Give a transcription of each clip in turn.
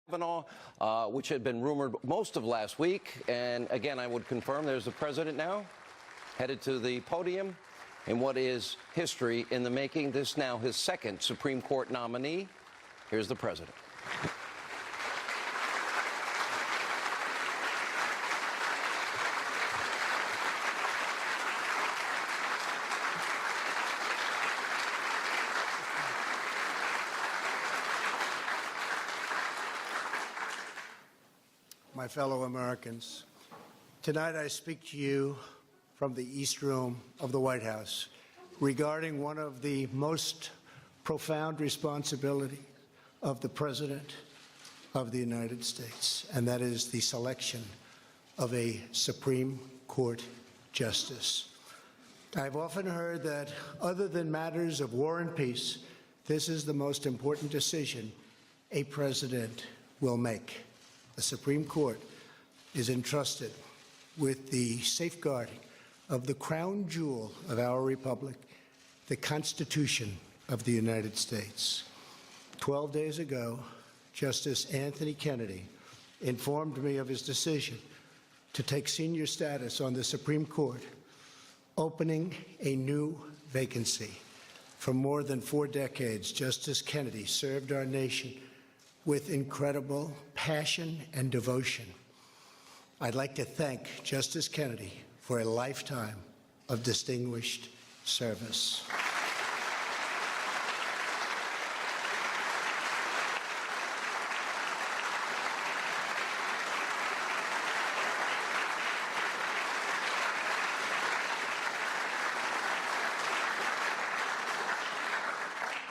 Kavanaugh, which had been rumored most of last week. And again, I would confirm there's the president now, headed to the podium in what is history in the making. This now his second Supreme Court nominee. Here's the president. My fellow Americans, tonight I speak to you from the East Room of the White House regarding one of the most profound responsibilities of the President of the United States, and that is the selection of a Supreme Court justice. I've often heard that other than matters of war and peace, this is the most important decision a president will make. The Supreme Court is entrusted with the safeguarding of the crown jewel of our republic, the Constitution of the United States. 12 days ago, Justice Anthony Kennedy informed me of his decision to take senior status on the Supreme Court, opening a new vacancy. For more than 4 decades, Justice Kennedy served our nation with incredible passion and devotion. I'd like to thank Justice Kennedy for a lifetime of distinguished service.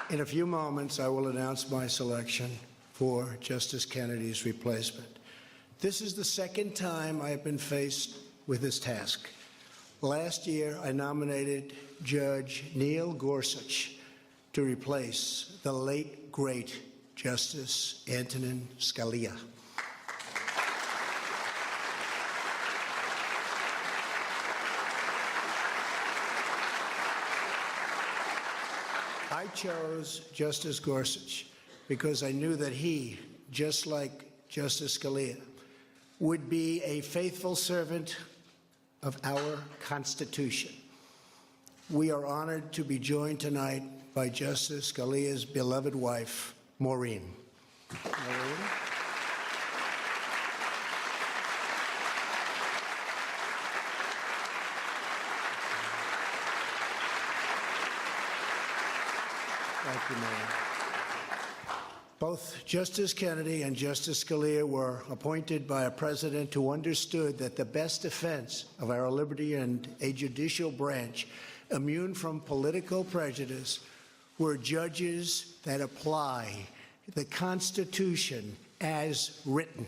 In a few moments, I will announce my selection for Justice Kennedy's replacement. This is the second time I have been faced with this task. Last year, I nominated Judge Neil Gorsuch to replace the late, great Justice Antonin Scalia. I chose Justice Gorsuch because I knew that he, just like Justice Scalia, would be a faithful servant of our Constitution. We are honored to be joined tonight by Justice Scalia's beloved wife, Maureen. Maureen? Thank you, Maureen. Both Justice Kennedy and Justice Scalia were appointed by a president who understood that the best defense of our liberty and a judicial branch immune from political prejudice were judges that apply the Constitution as written.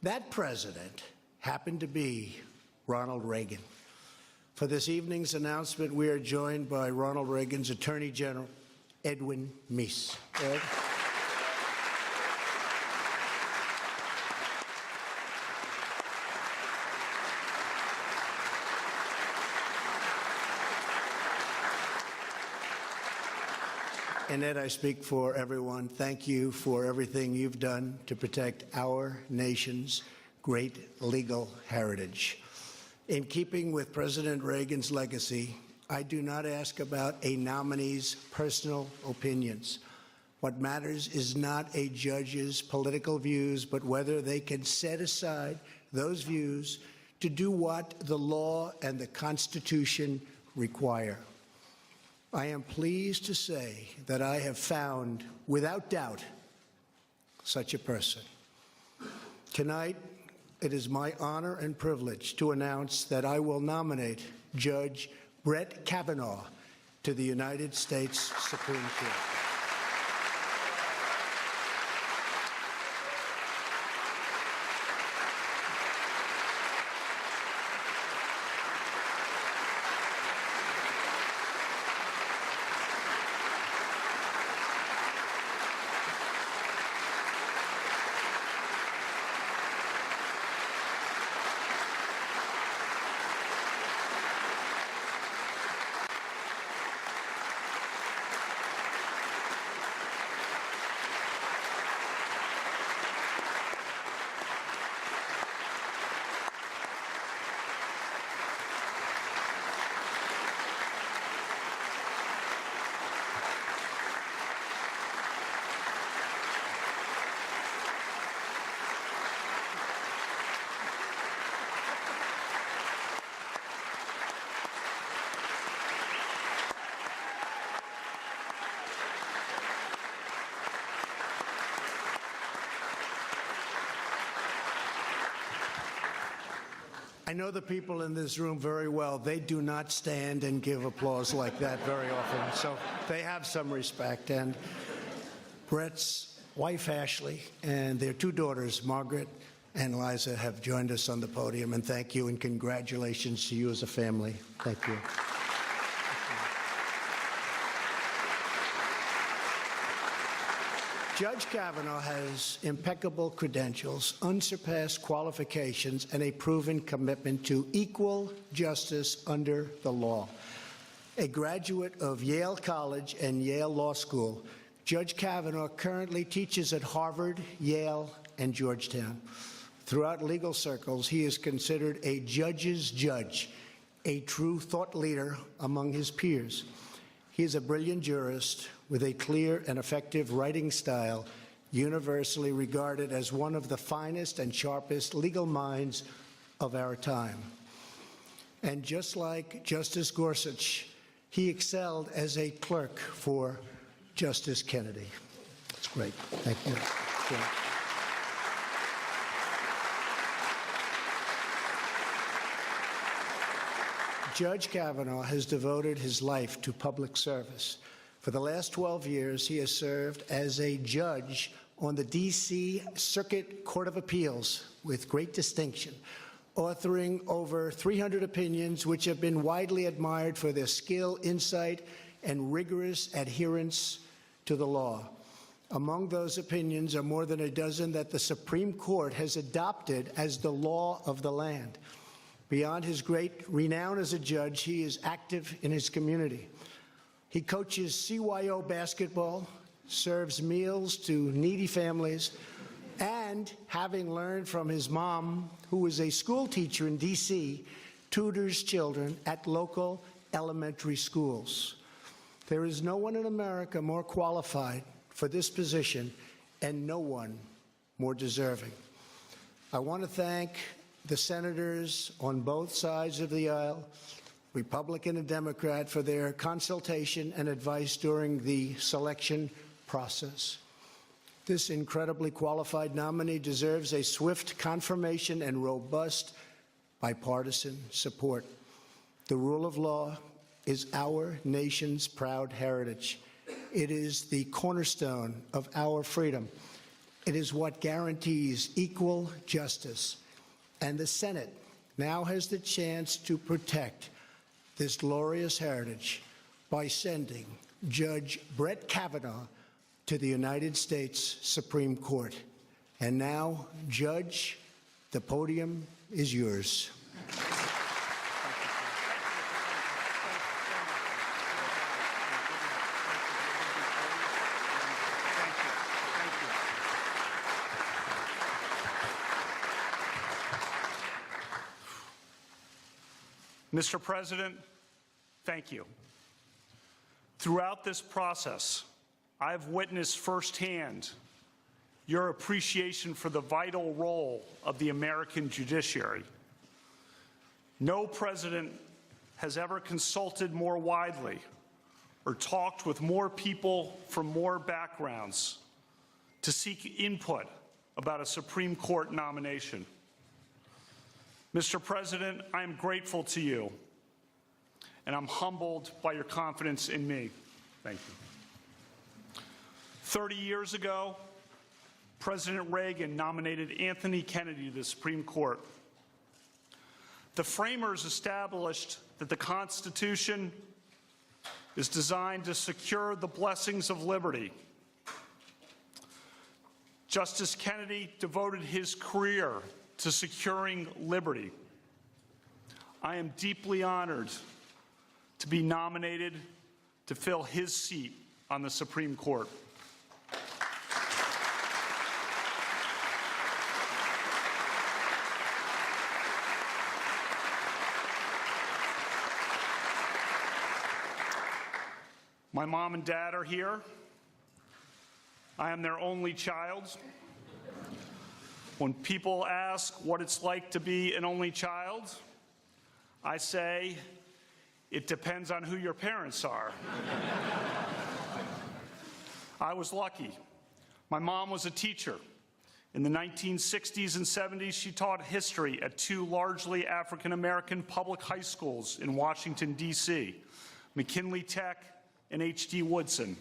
That president happened to be Ronald Reagan. For this evening's announcement, we are joined by Ronald Reagan's Attorney General, Edwin Meese. Ed? And Ed, I speak for everyone. Thank you for everything you've done to protect our nation's great legal heritage. In keeping with President Reagan's legacy, I do not ask about a nominee's personal opinions. What matters is not a judge's political views, but whether they can set aside those views to do what the law and the Constitution require. I am pleased to say that I have found, without doubt, such a person. Tonight, it is my honor and privilege to announce that I will nominate Judge Brett Kavanaugh to the United States Supreme Court. I know the people in this room very well. They do not stand and give applause like that very often, so they have some respect. And Brett's wife, Ashley, and their two daughters, Margaret and Liza, have joined us on the podium, and thank you and congratulations to you as a family. Thank you. Judge Kavanaugh has impeccable credentials, unsurpassed qualifications, and a proven commitment to equal justice under the law. A graduate of Yale College and Yale Law School, Judge Kavanaugh currently teaches at Harvard, Yale, and Georgetown. Throughout legal circles, he is considered a judge's judge, a true thought leader among his peers. He is a brilliant jurist with a clear and effective writing style, universally regarded as one of the finest and sharpest legal minds of our time. And just like Justice Gorsuch, he excelled as a clerk for Justice Kennedy. That's great. Thank you. Yeah. Judge Kavanaugh has devoted his life to public service. For the last 12 years, he has served as a judge on the D.C. Circuit Court of Appeals with great distinction, authoring over 300 opinions which have been widely admired for their skill, insight, and rigorous adherence to the law. Among those opinions are more than a dozen that the Supreme Court has adopted as the law of the land. Beyond his great renown as a judge, he is active in his community. He coaches CYO basketball, serves meals to needy families, and, having learned from his mom, who is a school teacher in D.C., tutors children at local elementary schools. There is no one in America more qualified for this position, and no one more deserving. I want to thank the senators on both sides of the aisle, Republican and Democrat, for their consultation and advice during the selection process. This incredibly qualified nominee deserves a swift confirmation and robust bipartisan support. The rule of law is our nation's proud heritage. It is the cornerstone of our freedom. It is what guarantees equal justice. And the Senate now has the chance to protect this glorious heritage by sending Judge Brett Kavanaugh to the United States Supreme Court. And now, Judge, the podium is yours. Mr. President, thank you. Throughout this process, I've witnessed firsthand your appreciation for the vital role of the American judiciary. No president has ever consulted more widely or talked with more people from more backgrounds to seek input about a Supreme Court nomination. Mr. President, I am grateful to you, and I'm humbled by your confidence in me. Thank you. 30 years ago, President Reagan nominated Anthony Kennedy to the Supreme Court. The framers established that the Constitution is designed to secure the blessings of liberty. Justice Kennedy devoted his career to securing liberty. I am deeply honored to be nominated to fill his seat on the Supreme Court. My mom and dad are here. I am their only child. When people ask what it's like to be an only child, I say, it depends on who your parents are. I was lucky. My mom was a teacher, In the 1960s and 70s, she taught history at two largely African-American public high schools in Washington, D.C., McKinley Tech and H.D. Woodson.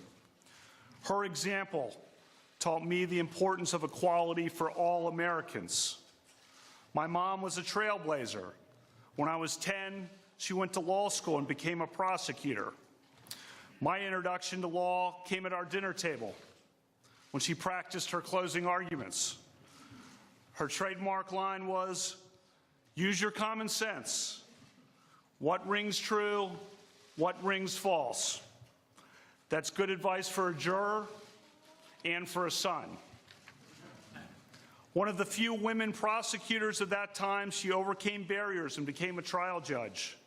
Her example taught me the importance of equality for all Americans. My mom was a trailblazer. When I was 10, she went to law school and became a prosecutor. My introduction to law came at our dinner table when she practiced her closing arguments. Her trademark line was, "Use your common sense. What rings true? What rings false?" That's good advice for a juror and for a son. One of the few women prosecutors of that time, she overcame barriers and became a trial judge.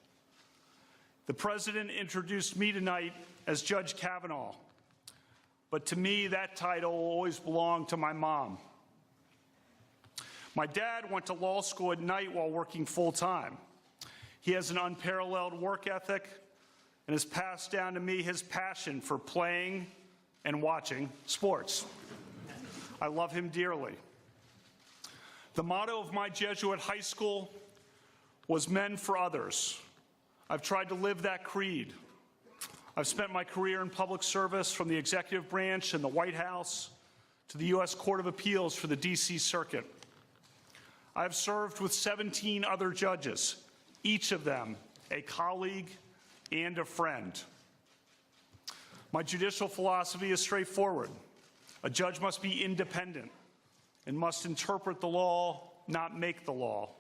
The President introduced me tonight as Judge Kavanaugh, but to me, that title always belonged to my mom. My dad went to law school at night while working full-time. He has an unparalleled work ethic and has passed down to me his passion for playing and watching sports. I love him dearly. The motto of my Jesuit high school was "Men for Others." I've tried to live that creed. I've spent my career in public service from the executive branch and the White House to the U.S. Court of Appeals for the D.C. Circuit. I've served with 17 other judges, each of them a colleague and a friend. My judicial philosophy is straightforward. A judge must be independent and must interpret the law, not make the law.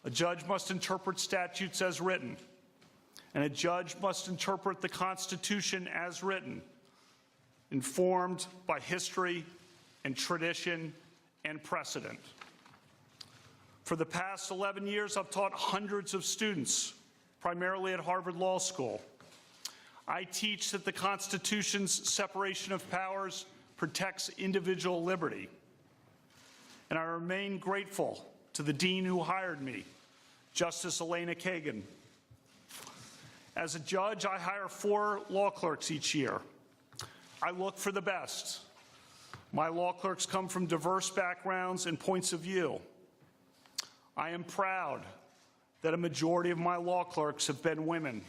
A judge must interpret statutes as written, and a judge must interpret the Constitution as written, informed by history and tradition and precedent. For the past 11 years, I've taught hundreds of students, primarily at Harvard Law School. I teach that the Constitution's separation of powers protects individual liberty. And I remain grateful to the dean who hired me, Justice Elena Kagan. As a judge, I hire 4 law clerks each year. I look for the best. My law clerks come from diverse backgrounds and points of view. I am proud that a majority of my law clerks have been women.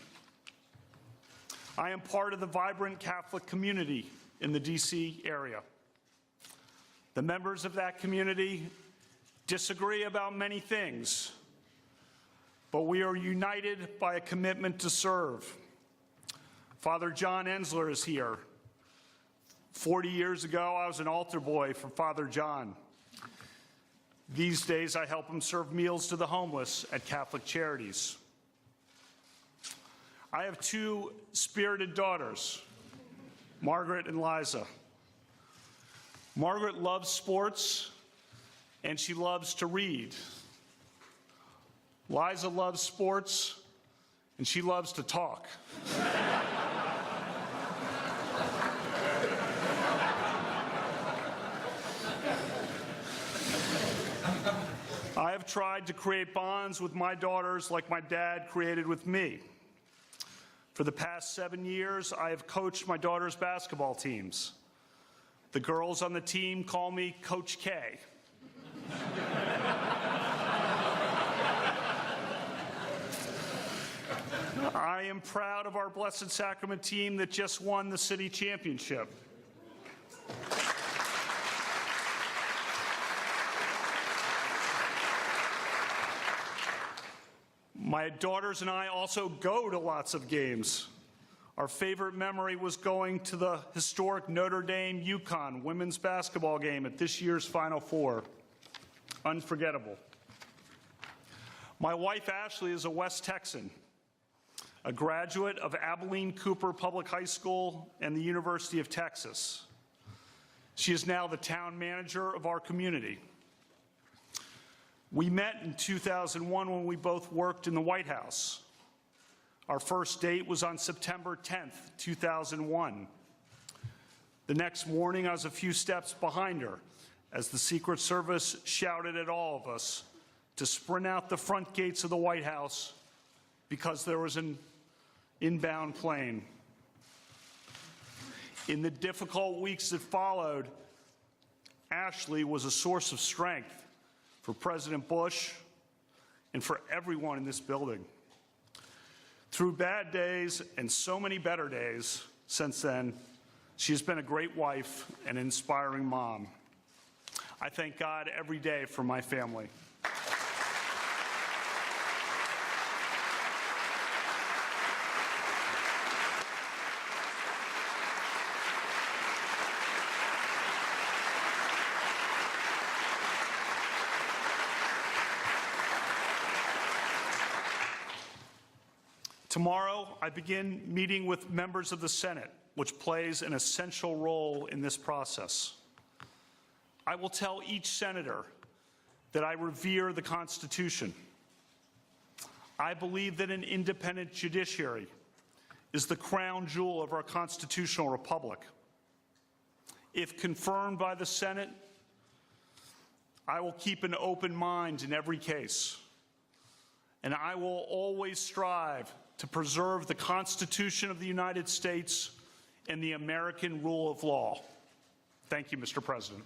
I am part of the vibrant Catholic community in the D.C. area. The members of that community disagree about many things, but we are united by a commitment to serve. Father John Ensler is here. 40 years ago, I was an altar boy for Father John. These days, I help him serve meals to the homeless at Catholic Charities. I have 2 spirited daughters, Margaret and Liza. Margaret loves sports, and she loves to read. Liza loves sports, and she loves to talk. I have tried to create bonds with my daughters like my dad created with me. For the past 7 years, I have coached my daughters' basketball teams. The girls on the team call me Coach K. I am proud of our Blessed Sacrament team that just won the city championship. My daughters and I also go to lots of games. Our favorite memory was going to the historic Notre Dame-UConn women's basketball game at this year's Final Four. Unforgettable. My wife, Ashley, is a West Texan, a graduate of Abilene Cooper Public High School and the University of Texas. She is now the town manager of our community. We met in 2001 when we both worked in the White House. Our first date was on September 10th, 2001. The next morning, I was a few steps behind her as the Secret Service shouted at all of us to sprint out the front gates of the White House because there was an inbound plane. In the difficult weeks that followed, Ashley was a source of strength for President Bush and for everyone in this building. Through bad days and so many better days since then, she has been a great wife and an inspiring mom. I thank God every day for my family. Tomorrow, I begin meeting with members of the Senate, which plays an essential role in this process. I will tell each senator that I revere the Constitution. I believe that an independent judiciary is the crown jewel of our constitutional republic. If confirmed by the Senate, I will keep an open mind in every case, and I will always strive to preserve the Constitution of the United States and the American rule of law. Thank you, Mr. President.